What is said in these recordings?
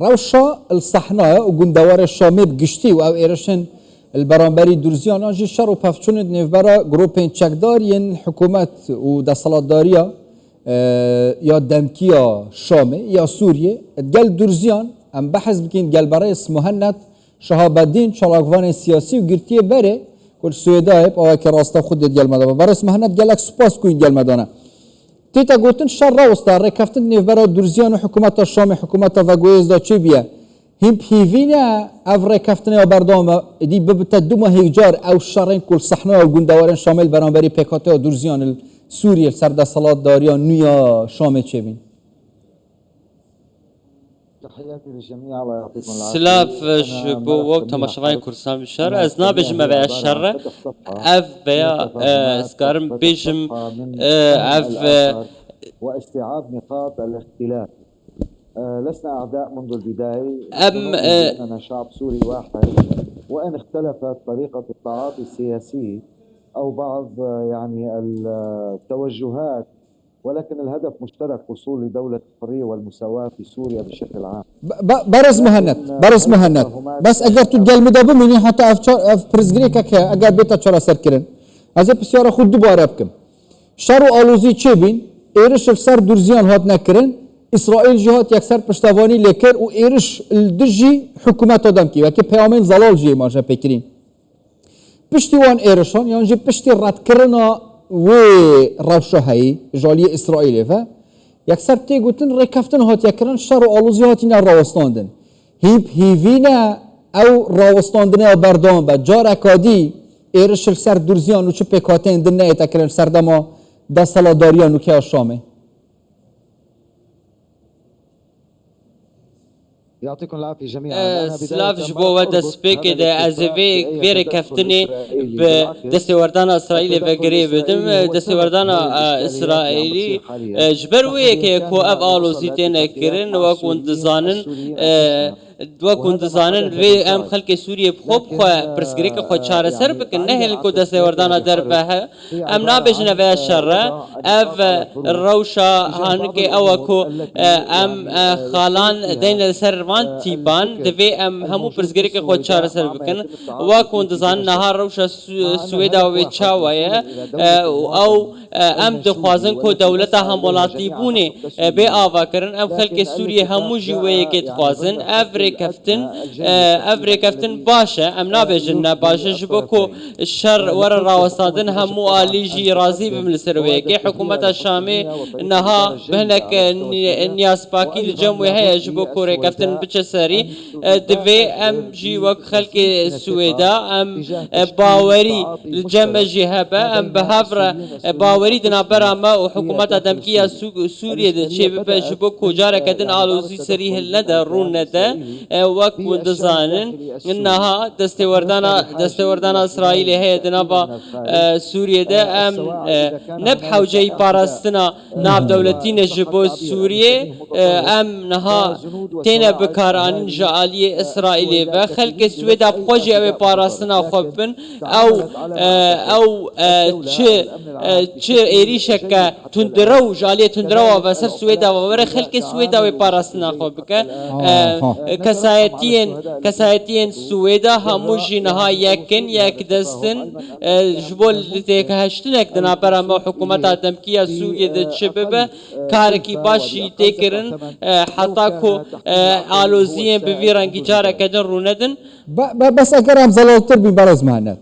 روشا الصحناء وقندوار الشامي بقشتي او ايرشن البرامبري درزيان انجي شر وبافشون نيفبرا جروبين تشاكدار ين حكومات ودا صلاداريا يا دمكيا شامي يا سوريا تقال درزيان ام بحث بكين قال برئيس مهند شهاب الدين شلاكوان السياسي وقرتيه بري كل سويدايب او كراستا خود ديال مدام برئيس مهند قال لك سباس كوين ديال مدانا تيتا قلتن شر راوستا ركفتن نيفبرا درزيان وحكومات الشامي حكومات فاغويز دا تشيبيا هم بهيفينا افري كفتنا وبردوما دي ببتدوما هيجار او شرين كل صحنا وقندوارن شامل برانبري بيكاتا ودرزيان سوريا سردا صلاة داريان نويا شامل تشيبين تحياتي للجميع الله يعطيكم العافيه. سلاف بو وقت مشروعي كورسان بالشهر ازنا بجمع بيع الشر اف بيع سكارم بيجم اف واستيعاب نقاط الاختلاف. لسنا أعداء منذ البداية. أننا شعب سوري واحد، وإن اختلفت طريقة التعاطي السياسي أو بعض يعني التوجهات، ولكن الهدف مشترك، وصول لدولة الحرية والمساواة في سوريا بشكل عام. برز مهند بس أجر تجعل مدابو مني حتى أف برزجريكا كه أجر بيتا شرا سركرن أزي بسيارة خود دوباره بكم شرو آلوزي تشبين إيرش السر درزيان هات نكرن إسرائيل جهات يكسر پشتوانی لکر و ایرش الدجی حکومت آدم کی و که پیامین زلال جی ماجا پکرین پشتیوان ایرشان یعنی جی پشتی رد کرنا و روشه هایی جالی إسرائيل و يكسر تيجوتن ركفتن هات يكرن شر آلوزي هاتين الراوستاندن هيفينا أو راوستاندن أو بردان بجار أكادي إيرش السر درزيان وشو بكاتين دنيا يتكرن سردما دا صلاداريان وكي الشامي. يعطيكم العافية جميعا. سلاف جبو ودا سبيك ده ازوي غير كفتني بدستوردان اسرائيل وغري بدم دستوردان اسرائيلي جبروي كي كو اف الوزيتين كرن وكنت زانن وكنت زانن في ام خلق سوريا بخوب خو برسكريك خو چاره سر بكن نه كو دستوردان دربه ام نابجنا في الشر اف روشا هانكي اوكو ام خالان دين السر وان تيبان دفي ام همو برزگري کے خود چار سر بکن وا كنت زان نهار روش سويدا و چاويه او ام دخوازن کو دولت همولاتی بونه به آوا کرن ام خلق سوریه همو جويه کے خوازن افري كفتن باشه ام نابجن باشه جبكو الشر ور راوستادن همو اليجي رازي بملسرويه كي حكومه الشامي انها بهنك نياس باكي الجمويه هي جبكو كفتن بچسري دفي ام جي وك خلق سويدا ام باوري الجمع جهبه ام بهفر باوري دنا برما وحكومه دمكيه سوريا دشي بجبكو جاره كدن الوزي سريه لدى رونده وك ودزانن انها دستوردان اسرائيل هي دنبا سوريا ده ام نبحو جاي باراستنا ناف دولتين جبو سوريا ام نها تينا بكاران جالية إسرائيلية وخلق سويدا بخوجي أو باراستنا خبن أو چه إيريشك تندرو جالية تندرو وسر سويدا وورا خلق سويدا وباراستنا خبك كسايتين سويدا هموجي نها يكن يكدستن جبول لتيك هشتنك دنا برا حكومة دمكية سوريا دشببه كاركي باشي تكرن حتى كو آلوزيين بفيرانگی جاره کدن روندن بس اگر هم زلالتر بی برز مهند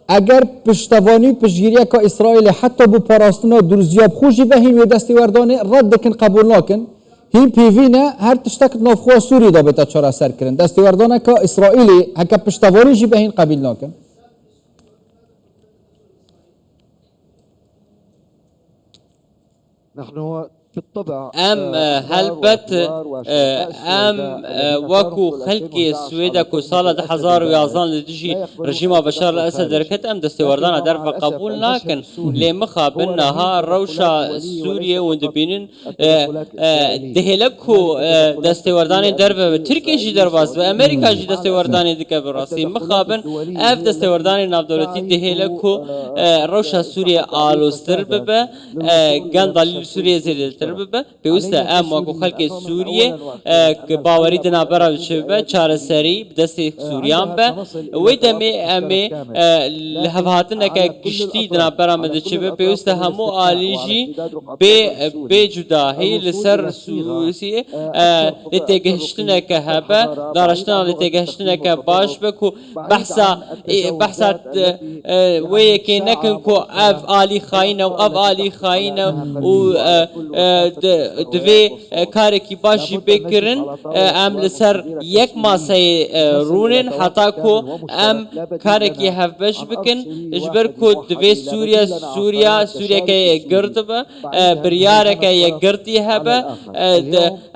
اگر پشتوانی پشگیری که اسرائیل حتی بو پاراستنا درزیاب خوشی به هیم دستی وردانه رد کن قبول نکن هیم پیوینه هر تشتک نافخوا سوری دا بتا چرا سر کرن دستی وردانه که اسرائیلی هکا پشتوانی جی به هیم قبول نکن نحن بالطبع ام هلبت ام وكو خلقي سويدا كو سالة 2011 لدجي رجيم بشار الاسد دركت ام دستوردان درف قبول لكن لمخابن نهار روشا سوريا وندبينن دهلكو دستوردان درف تركيا جي درواز وامريكا جي دستوردان ديك براسي مخابن اف دستوردان ناف دولتي دهلكو روشا سوريا الوستر ببا غاندال سوريا زيد باشتر ببه پێویستە ئەم وەکو خەڵکی سووریێ باوەری دنابەرە بچبە چارەسەری بدەستی سووریان بە وەی دەمێ ئەمێ لە هەڤاتنەکە گشتی دنابەرامە دەچبە پێویستە هەموو ئالیژی بێ جوداهی لەسەر سووریێ لە تێگەهشتنەکە هەبە داڕشتنا لە تێگەهشتنەکە باش بک و بەحسا وەیەکێ نەکەن کۆ ئەڤ ئالی خاینە و ئەڤ ئالی خاینە و دوێ کارێکی باشی بکردن ئەم لەسەر یەک ماسەی ڕوونن حتا کۆ ئەم کارێکی هەڤبەش بکن ژبەر کۆ دوێ سووریەکە گرد بە بریارەکە یەکگرتی هەبە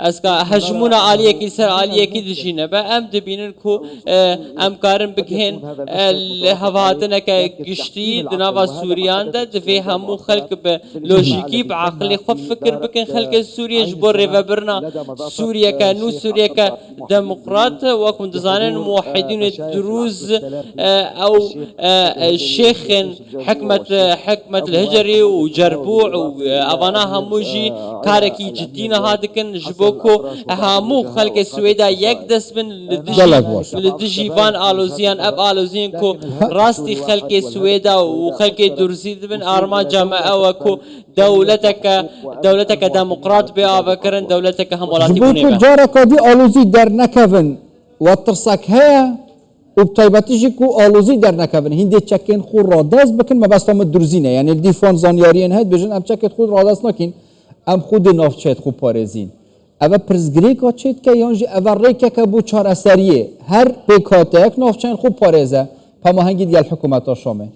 ئەسکا هەژمونە ئالیەکی سەر ئالیەکی دژینە بە ئەم دەبینن کۆ ئەم کارن بکهێن لە هەڤاتنەکە گشتی دناوا سووریاندا دەوێ هەموو خەڵک بە لۆژیکی بە عەقلی خۆ فکر بکن خەڵکە سووریەش بۆ ڕێڤەبرنا سووریەکە نو سووریەکە دەموقرات وەکو دەزانن موحیدین دروز ئەو شێخن حکمت الهجری و جەربوع و ئەوانە هەمووژی کارێکی جدی نەها دکن ji bo ku hemû xelkê Swêda yek dest bin li dijî van aloziyan ev aloziyan ku rastî xelkê Swêda û xelkê Durzî dibin armanca me ew e ku dewleteke demokrat bê avekirin dewleteke hemwelatî ji bo ku careka dî alozî dernekevin we tirsak heye û bi taybetî jî ku alozî dernekevin hîndê çekên xwe radez bikin mebesta me Durzî ne yani dîfan zanyariyên heye dibêjin em çekê xwe radez nakin em xwe dê navçeyê xwe parêzîn ev pirzgirêka çê dike yan jî ev rêkeke bû çareseriyê her pêkhateyek navçeyên xwe parêze pemahengî gel hikûmeta Şamê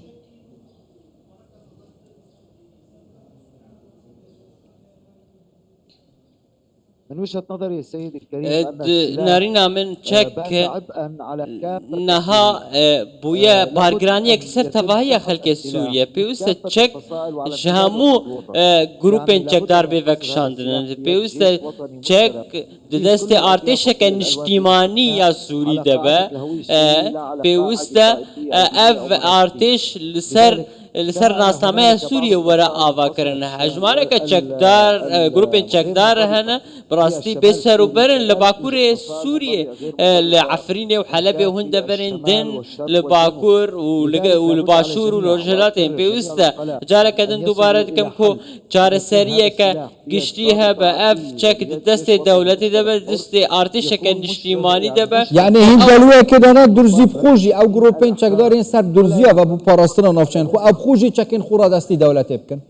من وجهة نظري سيدي الكريم نارينا من تشك نها بويا بارگرانيك سر تباهي خلق سوريا بيوست تشك جهمو گروپين چکدار بي وکشاندن بيوست تشك دست ارتشك نشتيماني يا سوري دبا بيوست اف ارتش لسر ناسنامه سوریه وره آوا کرن هجمانه که چکدار گروپین چکدار هنه براستی بسر و برن لباکور سوریه لعفرین و حلب و هنده برن دن لباکور و لباشور و لرجلات بیوسته جاره کدن دوباره دکم که جاره سریه که گشتیه به اف چک دست دولتی ده به دست ارتش که نشتیمانی ده به یعنی هین دلوه که دانا درزی بخوشی او گروپین چکدار این سر درزیه و بو پاراستنا نافچین خو او خوشی چکین خورا دستی دولتی بکن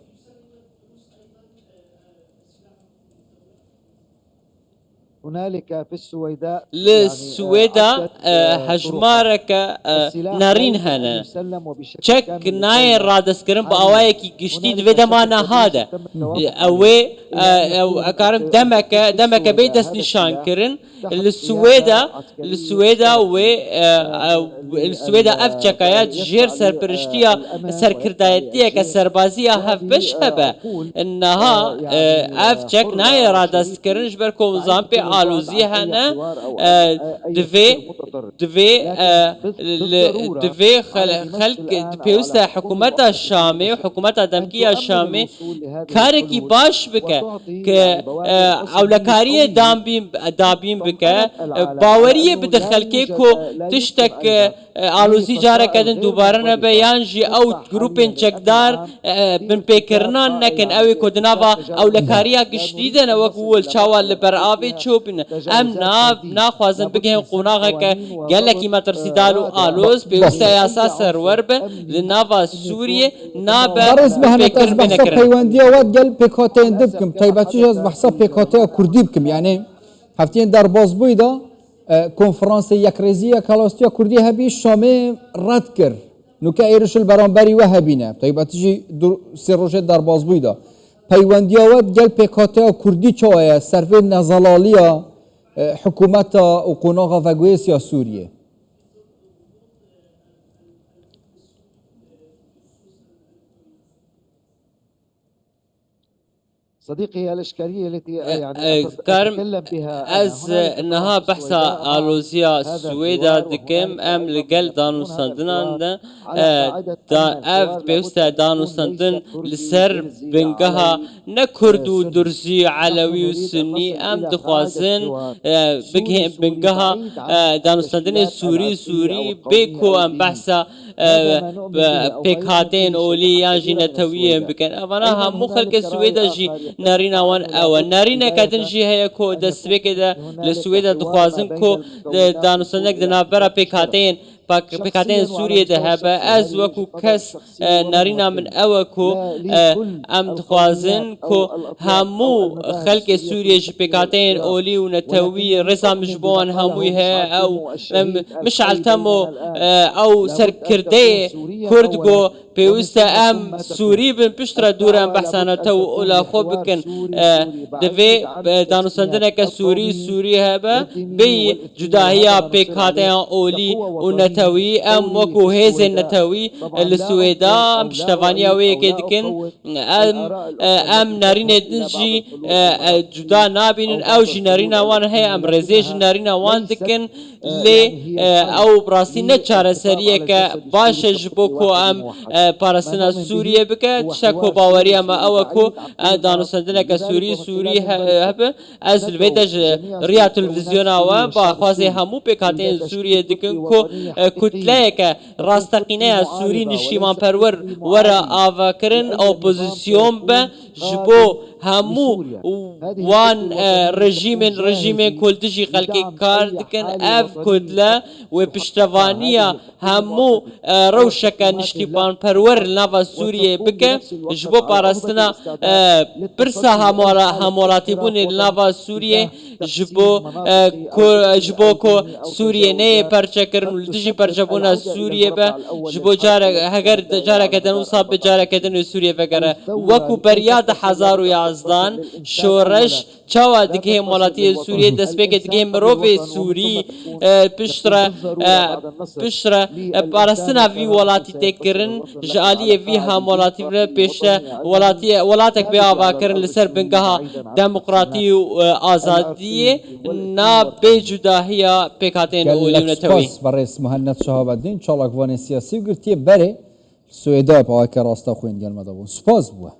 هنالك في السويداء للسويداء هجمارك نارين هنا چك ناي رادس كرم باواي کی گشتي دوی ما هذا او اكارم دمك بيت دست نشان كرن للسويداء و السويداء اف چکايات جير سرپرشتيا سركردايتيه كسربازيه هف بشبه انها اف چك ناي رادس كرن جبر كوزام بي آلوزی هنه دوی خلق پیوست حکومت شامی و حکومت دمکی شامی کاری کی باش بکه که اولکاری دابیم بکه باوریه بده خلقی کو تشتک آلوزی جاره کدن دوباره نبه یانجی او گروپین چکدار بن پیکرنان نکن اوی کدناوا اولکاریا گشتیدن وکول چاوال لبر آبی چوبین ام ناخوازن بگیم قوناغه که گلکی مترسی دالو آلوز پیوسته اساس سرور به لناوا سوریه نابه فکر بنکرن پیوندی واد گل پیکاته اندبکم تایبتی از بحثا پیکاته کردی بکم یعنی هفتین در باز بویدا کنفرانس یک ریزی کلاستیا کردی هبی شامه رد کرد نوکه ایرش البرانبری و هبینه تایبتی سه روزه در باز بویدا پیوندیاوت گل پیکاته کردی چوایه سروی نزالالیا حکومت و قناغ وگویسیا سوریه صديقي الإشكالية التي يعني كارم أتكلم بها از انها بحثا الوزيا سويدا دكم ام لقل دانو سندن دا اف بيوستا دانو سندن لسر بنقها نكردو درزي علوي وسني ام دخوازن بقهم بنقها دانو سندن سوري بيكو ام بحثا بيكاتين اولي يانجي نتويين بكن افانا هم خلق سويدا جي نارينا وان او نارينا كاتن جي هي كو دسبه كده لسويدا دخوازن كو دانو سندك دنابرا بيكاتين بكاتين سوريا دهبا از وكو كس نارينا من اوكو ام دخوازن كو همو خلق سوريا جي بكاتين اولي ونتوي رزا مجبوان هموي هي او مش علتمو او سركردي كردغو بيوستا ام سوري بن بشترا دوران بحثانا تو اولا خو بكن دفي دانو سندنك سوري هبا بي جداهيا بكاتين اولي ونتوي ام وكو هيز النتوي السويدا بشتفانيا ويكدكن ام نارين دنجي جدا نابين او جي نارينا وان هي ام رزيج نارينا وان دكن لي او براسي نچاره سريه باش جبوكو ام بارسنا سوريا بك تشكو باوريا ما اوكو دانو سندنك سوري هب از الفيدج ريا تلفزيون او باخوازي همو بكاتين سوريا دكن كو كتلك راستقينه سوري نشيمان پرور ورا آوکرن اپوزیسیون به جبو همو وان رژیم کلدجی خلقی کار دکن اف کدله و پشتوانیا همو روشک نشتیپان پرور نوا سوریه بکه جبو پاراستنا برسا همولاتی بون نوا سوریه جبو کو سوریه نه پرچه کرن لدجی پرچه بونا سوریه به جبو هگر جاره کدن و صاب جاره کدن سوریه وگره وکو بریاد 1011 شورش چاوا دیگه مولاتی سوریه دست بگه دیگه مروف سوری پشتر پارستنا وی ولاتی تکرن جالی وی هم ولاتی پشتر ولاتک به آوا کرن لسر بنگاه دموکراتی و آزادی نا بجداهیا پکاتین اولیون توی سپاس برای مهند شهاب الدین چالاکوان سیاسی و گرتیه بره سویدا با که راستا خوین گرمه دابون سپاس بوه